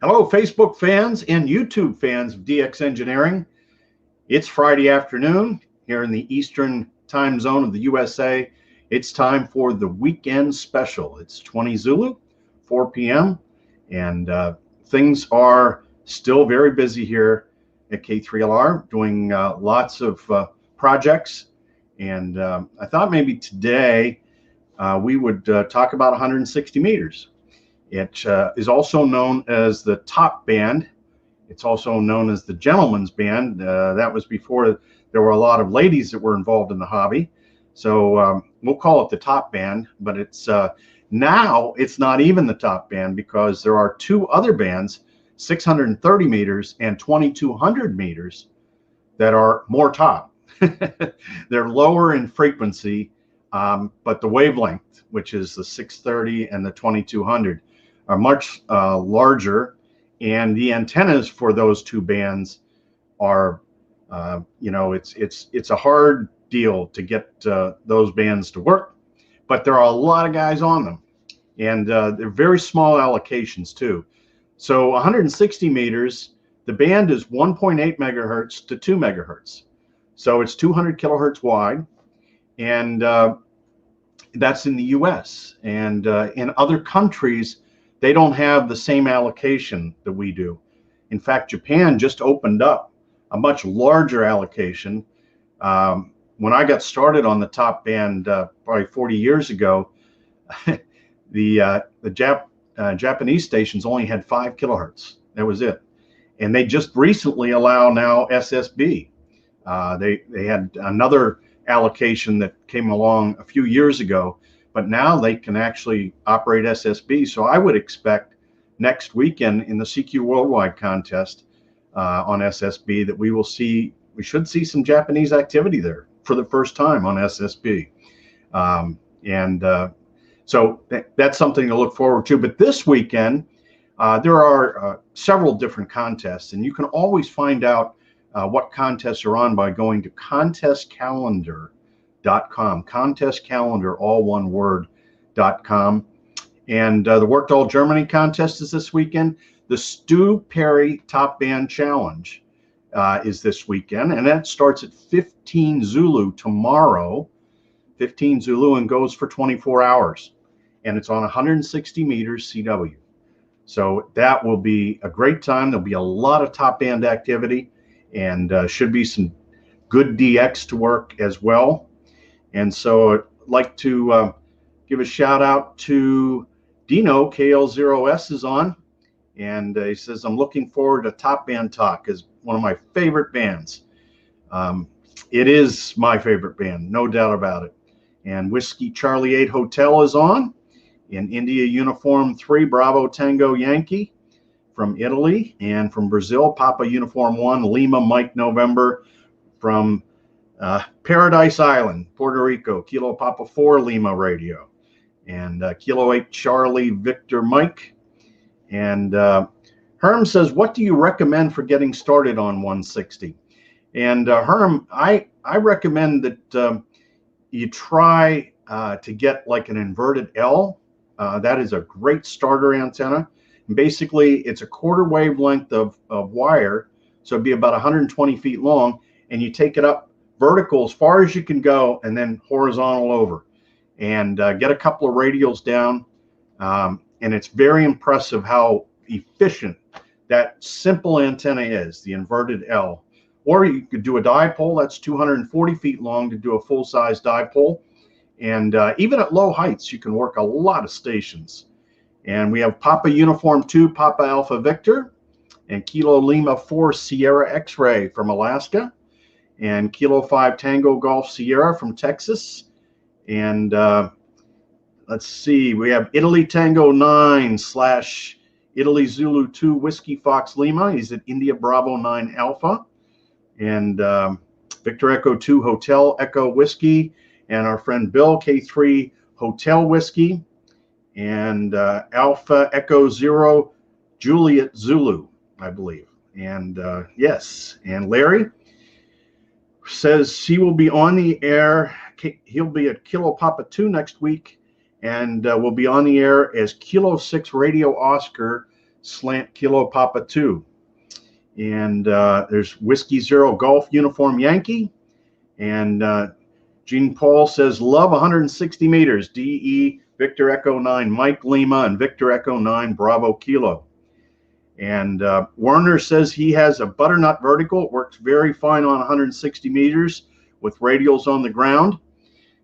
Hello, Facebook fans and YouTube fans of DX Engineering. It's Friday afternoon here in the Eastern time zone of the USA. It's time for the weekend special. It's 20 Zulu, 4 p.m. And things are still very busy here at K3LR, doing lots of projects. And I thought maybe today we would talk about 160 meters. It is also known as the top band. It's also known as the gentleman's band. That was before there were a lot of ladies that were involved in the hobby. So we'll call it the top band, but it's now it's not even the top band because there are two other bands, 630 meters and 2200 meters, that are more top. They're lower in frequency, but the wavelength, which is the 630 and the 2200, are much larger, and the antennas for those two bands are, it's a hard deal to get those bands to work, but there are a lot of guys on them, and they're very small allocations too. So 160 meters, the band is 1.8 megahertz to 2 megahertz. So it's 200 kilohertz wide, and that's in the US. And in other countries, they don't have the same allocation that we do. In fact, Japan just opened up a much larger allocation. When I got started on the top band probably 40 years ago, the Japanese stations only had 5 kilohertz. That was it. And they just recently allow now SSB. They had another allocation that came along a few years ago, but now they can actually operate SSB. So I would expect next weekend in the CQ Worldwide contest on SSB that we should see some Japanese activity there for the first time on SSB. So that's something to look forward to. But this weekend, there are several different contests, and you can always find out what contests are on by going to contestcalendar.com. Contest calendar, all one word.com. And the Workdoll Germany contest is this weekend. The Stu Perry Top Band Challenge is this weekend, and that starts at 15 Zulu tomorrow, 15 Zulu, and goes for 24 hours. And it's on 160 meters CW. So that will be a great time. There'll be a lot of top band activity, and should be some good DX to work as well. And so I'd like to give a shout out to Dino. KL0S is on, and he says, I'm looking forward to Top Band Talk, as one of my favorite bands. It is my favorite band, no doubt about it. And Whiskey Charlie 8 Hotel is on, in India Uniform 3 Bravo Tango Yankee from Italy, and from Brazil, Papa Uniform 1 Lima Mike November from Paradise Island, Puerto Rico, Kilo Papa 4 Lima Radio, and Kilo 8 Charlie Victor Mike. And Herm says, what do you recommend for getting started on 160? And Herm, I recommend that you try to get like an inverted L. That is a great starter antenna. And basically, it's a quarter wavelength of wire, so it'd be about 120 feet long, and you take it up vertical as far as you can go, and then horizontal over, and get a couple of radials down. And it's very impressive how efficient that simple antenna is, the inverted L. Or you could do a dipole that's 240 feet long to do a full-size dipole. And even at low heights, you can work a lot of stations. And we have Papa Uniform 2 Papa Alpha Victor, and Kilo Lima 4 Sierra X-Ray from Alaska, and Kilo 5 Tango Golf Sierra from Texas. And let's see, we have Italy Tango 9 / Italy Zulu 2 Whiskey Fox Lima. He's at India Bravo 9 Alpha. And Victor Echo 2 Hotel Echo Whiskey, and our friend Bill K3 Hotel Whiskey, and Alpha Echo 0 Juliet Zulu, I believe. And yes, and Larry says he will be on the air. He'll be at Kilo Papa 2 next week, and will be on the air as Kilo 6 Radio Oscar Slant Kilo Papa 2. And there's Whiskey Zero Golf Uniform Yankee. And Jean Paul says, love 160 meters. DE Victor Echo 9 Mike Lima and Victor Echo 9 Bravo Kilo. And Werner says he has a butternut vertical. It works very fine on 160 meters with radials on the ground.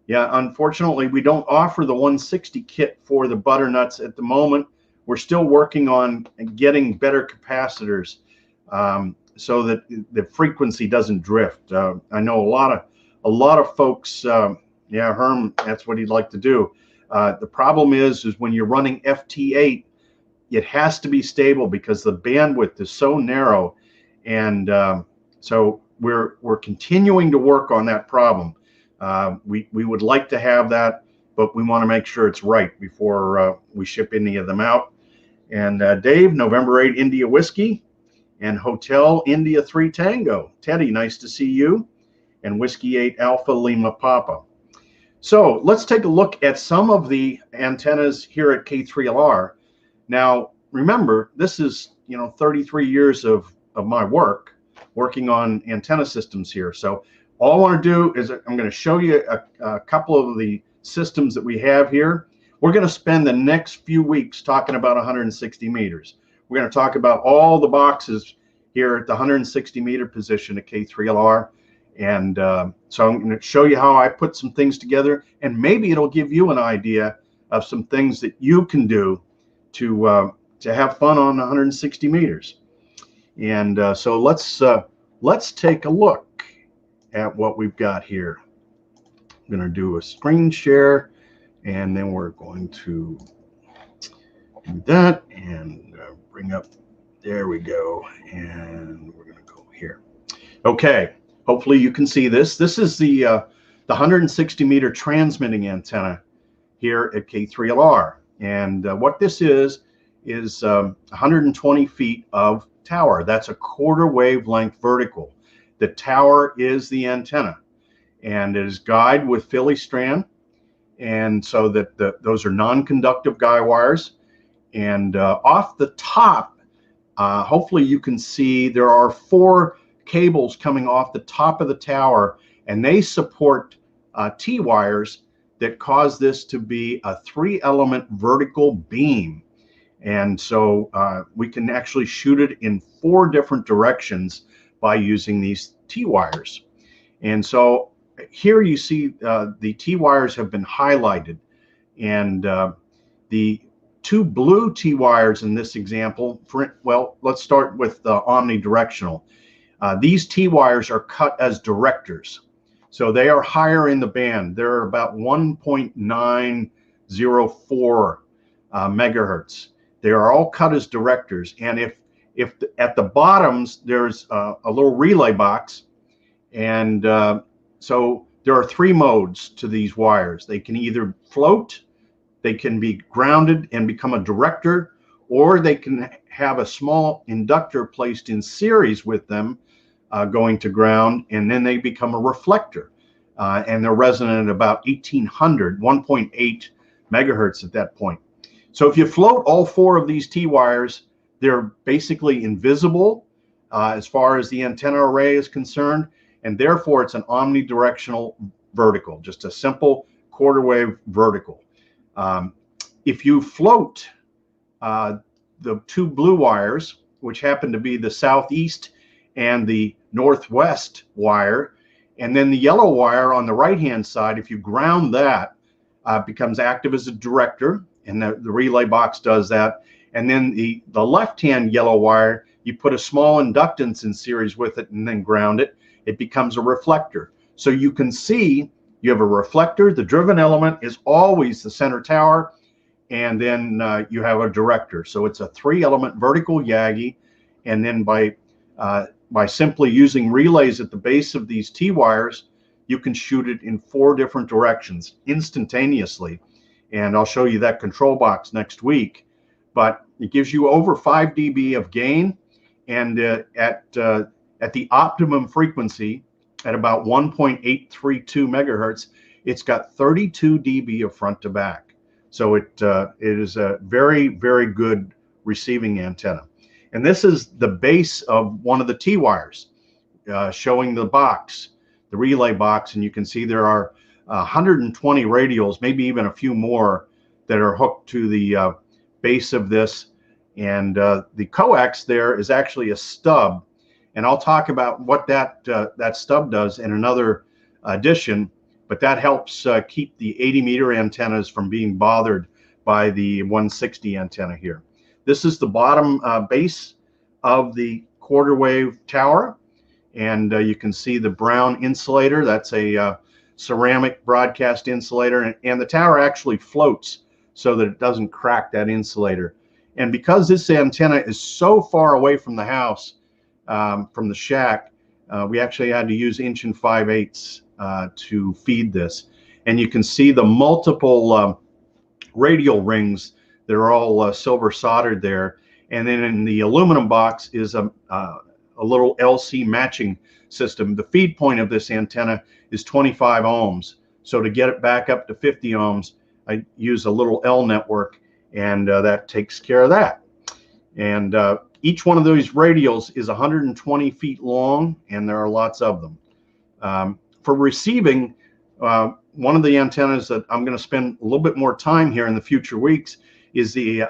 Yeah, unfortunately, we don't offer the 160 kit for the butternuts at the moment. We're still working on getting better capacitors so that the frequency doesn't drift. I know a lot of folks. Yeah, Herm, that's what he'd like to do. The problem is when you're running FT8, it has to be stable because the bandwidth is so narrow, and so we're continuing to work on that problem. We would like to have that, but we want to make sure it's right before we ship any of them out. And Dave, November 8 India Whiskey, and Hotel India 3 Tango. Teddy, nice to see you. And Whiskey 8 Alpha Lima Papa. So let's take a look at some of the antennas here at K3LR. Now, remember, this is 33 years of my work working on antenna systems here. So all I want to do is I'm going to show you a couple of the systems that we have here. We're going to spend the next few weeks talking about 160 meters. We're going to talk about all the boxes here at the 160 meter position at K3LR. And so I'm going to show you how I put some things together, and maybe it'll give you an idea of some things that you can do to have fun on 160 meters. And so let's take a look at what we've got here. I'm going to do a screen share, and then we're going to do that and bring up. There we go, and we're going to go here. Okay, hopefully you can see this. This is the 160 meter transmitting antenna here at K3LR, and what this is 120 feet of tower. That's a quarter wavelength vertical. The tower is the antenna, and it is guyed with Philly strand, and so that those are non-conductive guy wires. And off the top, hopefully you can see there are 4 cables coming off the top of the tower, and they support T-wires that cause this to be a 3-element vertical beam. And so we can actually shoot it in 4 different directions by using these T-wires. And so here you see the T-wires have been highlighted, and the 2 blue T-wires in this example, well, let's start with the omnidirectional. These T-wires are cut as directors. So they are higher in the band. They're about 1.904 megahertz. They are all cut as directors. And if at the bottoms, there's a little relay box. And so there are 3 modes to these wires. They can either float, they can be grounded and become a director, or they can have a small inductor placed in series with them going to ground, and then they become a reflector. And they're resonant at about 1.8 megahertz at that point. So if you float all 4 of these T-wires, they're basically invisible as far as the antenna array is concerned, and therefore it's an omnidirectional vertical, just a simple quarter wave vertical. If you float the 2 blue wires, which happen to be the southeast and the northwest wire, and then the yellow wire on the right-hand side, if you ground that, becomes active as a director, and the relay box does that. And then the left-hand yellow wire, you put a small inductance in series with it and then ground it. It becomes a reflector. So you can see you have a reflector. The driven element is always the center tower, and then you have a director. So it's a 3-element vertical Yagi, and then by simply using relays at the base of these T-wires, you can shoot it in 4 different directions instantaneously. And I'll show you that control box next week. But it gives you over 5 dB of gain, and at the optimum frequency, at about 1.832 megahertz, it's got 32 dB of front to back. So it is a very, very good receiving antenna. And this is the base of one of the T-wires, showing the box, the relay box, and you can see there are 120 radials, maybe even a few more, that are hooked to the base of this. And the coax there is actually a stub, and I'll talk about what that stub does in another edition, but that helps keep the 80-meter antennas from being bothered by the 160 antenna here. This is the bottom base of the quarter wave tower, and you can see the brown insulator. That's a ceramic broadcast insulator, and the tower actually floats so that it doesn't crack that insulator. And because this antenna is so far away from the house, from the shack, we actually had to use 1 5/8" to feed this. And you can see the multiple radial rings that are all silver soldered there. And then in the aluminum box is a little LC matching system. The feed point of this antenna is 25 ohms. So to get it back up to 50 ohms, I use a little L network, and that takes care of that. And each one of those radials is 120 feet long, and there are lots of them. For receiving, one of the antennas that I'm going to spend a little bit more time here in the future weeks is the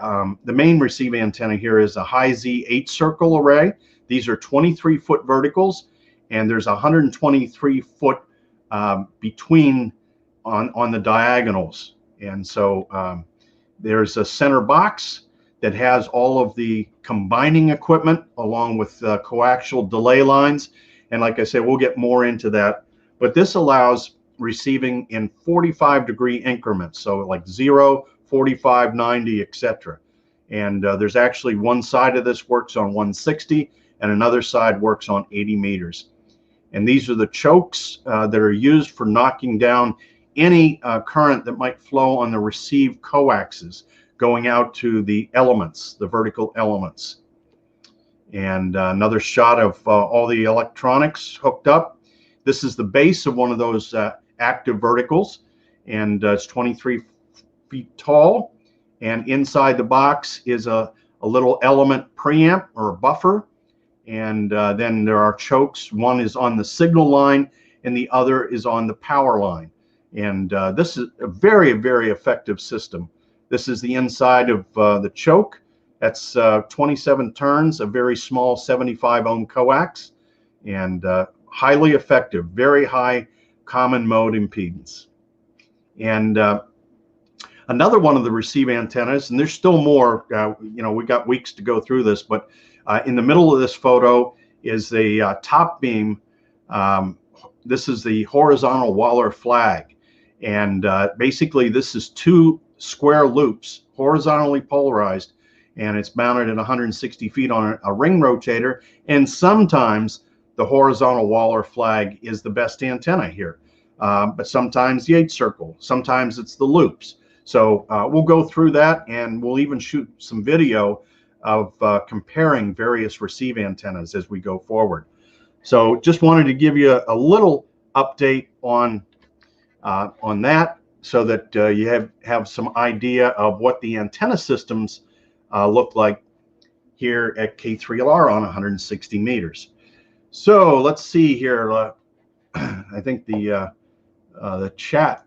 main receive antenna here is a high Z 8-circle array. These are 23-foot verticals, and there's 123 foot between on the diagonals. And so there's a center box that has all of the combining equipment along with coaxial delay lines. And like I said, we'll get more into that. But this allows receiving in 45-degree increments. So like 0, 45, 90, etc. And there's actually one side of this works on 160 and another side works on 80 meters. And these are the chokes that are used for knocking down any current that might flow on the receive coaxes going out to the elements, the vertical elements. And another shot of all the electronics hooked up. This is the base of one of those active verticals, and it's 23 feet tall. And inside the box is a little element preamp or a buffer. And then there are chokes. One is on the signal line and the other is on the power line. And this is a very, very effective system. This is the inside of the choke. That's 27 turns, a very small 75 ohm coax, and highly effective, very high common mode impedance. And another one of the receive antennas, and there's still more, you know, we got weeks to go through this, but in the middle of this photo is the top beam. This is the horizontal Waller flag. And basically this is 2 square loops, horizontally polarized, and it's mounted at 160 feet on a ring rotator. And sometimes the horizontal Waller flag is the best antenna here, but sometimes the 8-circle, sometimes it's the loops. So we'll go through that, and we'll even shoot some video of comparing various receive antennas as we go forward. So just wanted to give you a little update on that, so that you have some idea of what the antenna systems look like here at K3LR on 160 meters. So let's see here. I think the chat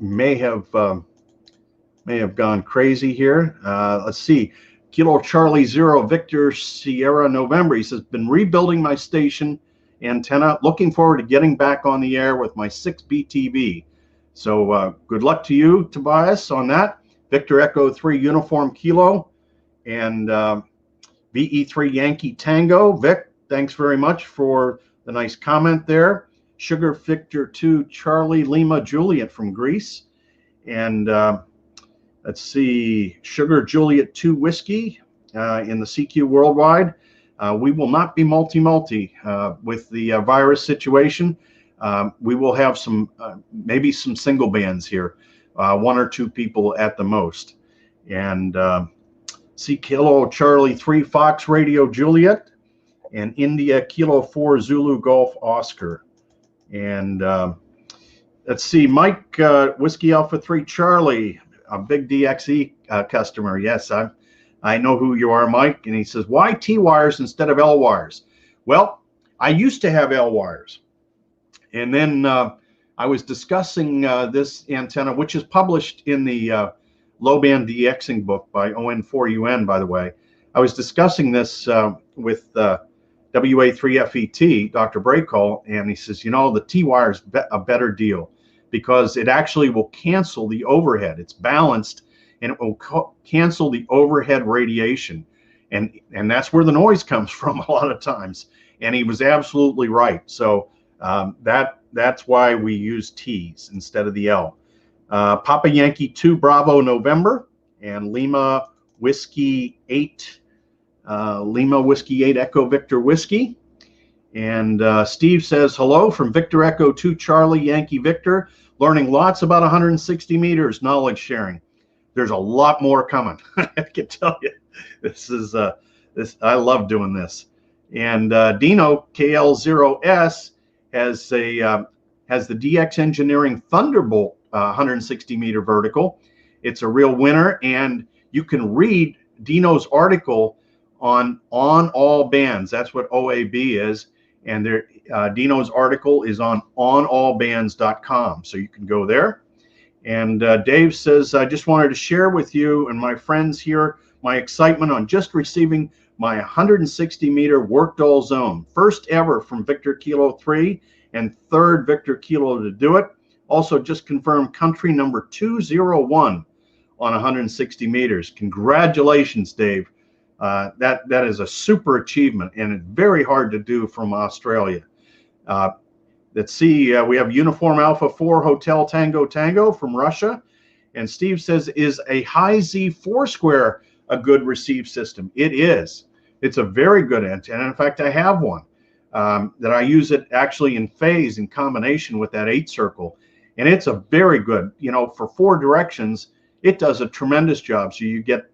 may have gone crazy here. Let's see. Kilo Charlie 0 Victor Sierra November. He says, been rebuilding my station antenna. Looking forward to getting back on the air with my 6 BTV. So good luck to you, Tobias, on that. Victor Echo 3 Uniform Kilo, and VE3 Yankee Tango. Vic, thanks very much for the nice comment there. Sugar Victor 2 Charlie Lima Juliet from Greece. And let's see, Sugar Juliet 2 Whiskey in the CQ Worldwide. We will not be multi-multi with the virus situation. We will have some, maybe some single bands here, 1 or 2 people at the most. And C Kilo Charlie 3 Fox Radio Juliet, and India Kilo 4 Zulu Golf Oscar. And let's see, Mike Whiskey Alpha 3 Charlie, a big DXE customer. Yes, I know who you are, Mike. And he says, why T wires instead of L wires? Well, I used to have L wires. And then I was discussing this antenna, which is published in the low band DXing book by ON4UN, by the way. I was discussing this with WA3FET, Dr. Braycall, and he says, you know, the T-wire is a better deal because it actually will cancel the overhead. It's balanced, and it will cancel the overhead radiation. And that's where the noise comes from a lot of times. And he was absolutely right. So that's why we use T's instead of the L. Papa Yankee 2 Bravo November and Lima Whiskey 8 Echo Victor Whiskey. And Steve says, hello from Victor Echo 2 Charlie Yankee Victor, learning lots about 160 meters knowledge sharing. There's a lot more coming. I can tell you, this is I love doing this. And Dino KL0S has the DX Engineering Thunderbolt 160 meter vertical. It's a real winner, and you can read Dino's article on all bands. That's what OAB is, and Dino's article is on onallbands.com, so you can go there. And Dave says, I just wanted to share with you and my friends here my excitement on just receiving my 160 meter work doll zone, first ever from Victor Kilo 3 and third Victor Kilo to do it. Also just confirmed country number 201 on 160 meters. Congratulations, Dave. That is a super achievement, and it's very hard to do from Australia. Let's see, we have Uniform Alpha 4 Hotel Tango Tango from Russia. And Steve says, is a high Z 4 square a good receive system? It is. It's a very good antenna. In fact, I have one that I use it actually in phase in combination with that 8 circle. And it's a very good, you know, for 4 directions, it does a tremendous job. So you get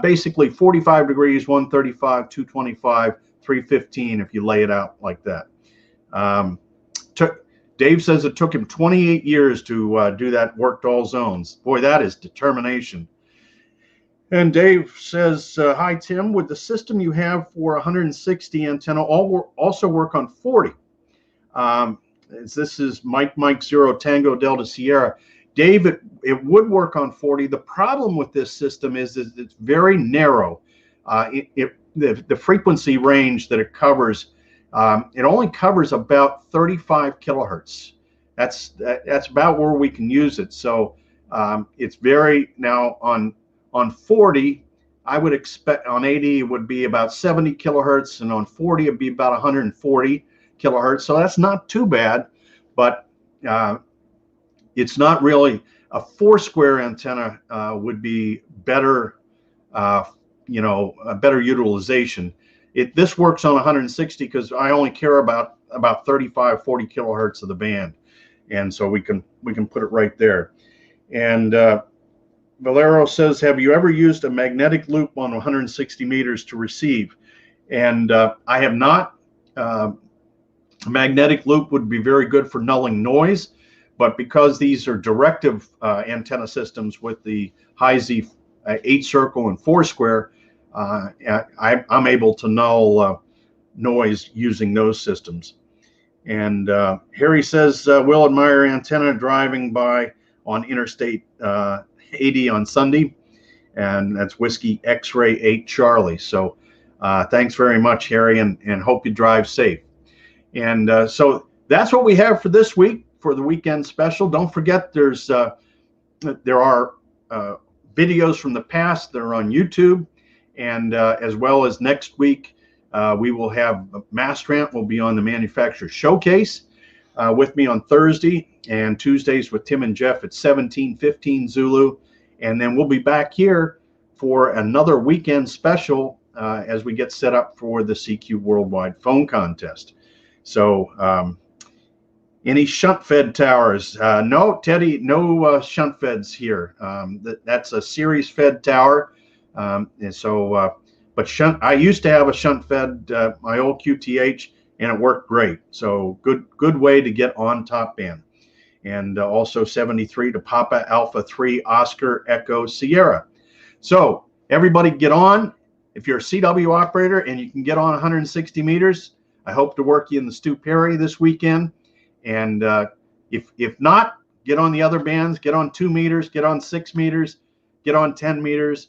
basically 45 degrees, 135, 225, 315 if you lay it out like that. Dave says it took him 28 years to do that worked all zones. Boy, that is determination. And Dave says, hi, Tim, would the system you have for 160 antenna also work on 40? This is Mike 0 Tango Delta Sierra. Dave, it would work on 40. The problem with this system is it's very narrow. The frequency range that it covers, it only covers about 35 kilohertz. That's about where we can use it. So it's very, now on 40, I would expect on 80 it would be about 70 kilohertz, and on 40 it'd be about 140 kilohertz. So that's not too bad, but it's not really a 4 square antenna would be better, you know, a better utilization. This works on 160 because I only care about 35, 40 kilohertz of the band, and so we can put it right there. And Valero says, have you ever used a magnetic loop on 160 meters to receive? And I have not. A magnetic loop would be very good for nulling noise, but because these are directive antenna systems with the high Z 8 circle and 4 square, I'm able to null noise using those systems. And Harry says, we'll admire antenna driving by on Interstate 80 on Sunday, and that's Whiskey X-Ray 8 Charlie. So thanks very much, Harry, and hope you drive safe. And so that's what we have for this week for the weekend special. Don't forget there are videos from the past that are on YouTube, and as well as next week we will have Mastrant will be on the Manufacturer Showcase with me on Thursday, and Tuesdays with Tim and Jeff at 17:15 Zulu. And then we'll be back here for another weekend special as we get set up for the CQ Worldwide Phone Contest. So any shunt fed towers? No, Teddy, no shunt feds here. That's a series fed tower. And so, but I used to have a shunt fed, my old QTH, and it worked great. So good way to get on top band. And also 73 to Papa Alpha 3 Oscar Echo Sierra. So everybody get on. If you're a CW operator and you can get on 160 meters, I hope to work you in the Stu Perry this weekend. And if not, get on the other bands, get on 2 meters, get on 6 meters, get on 10 meters.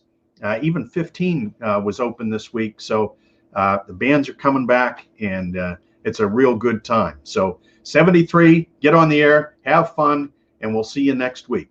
Even 15 was open this week. So the bands are coming back, and it's a real good time. So 73, get on the air, have fun, and we'll see you next week.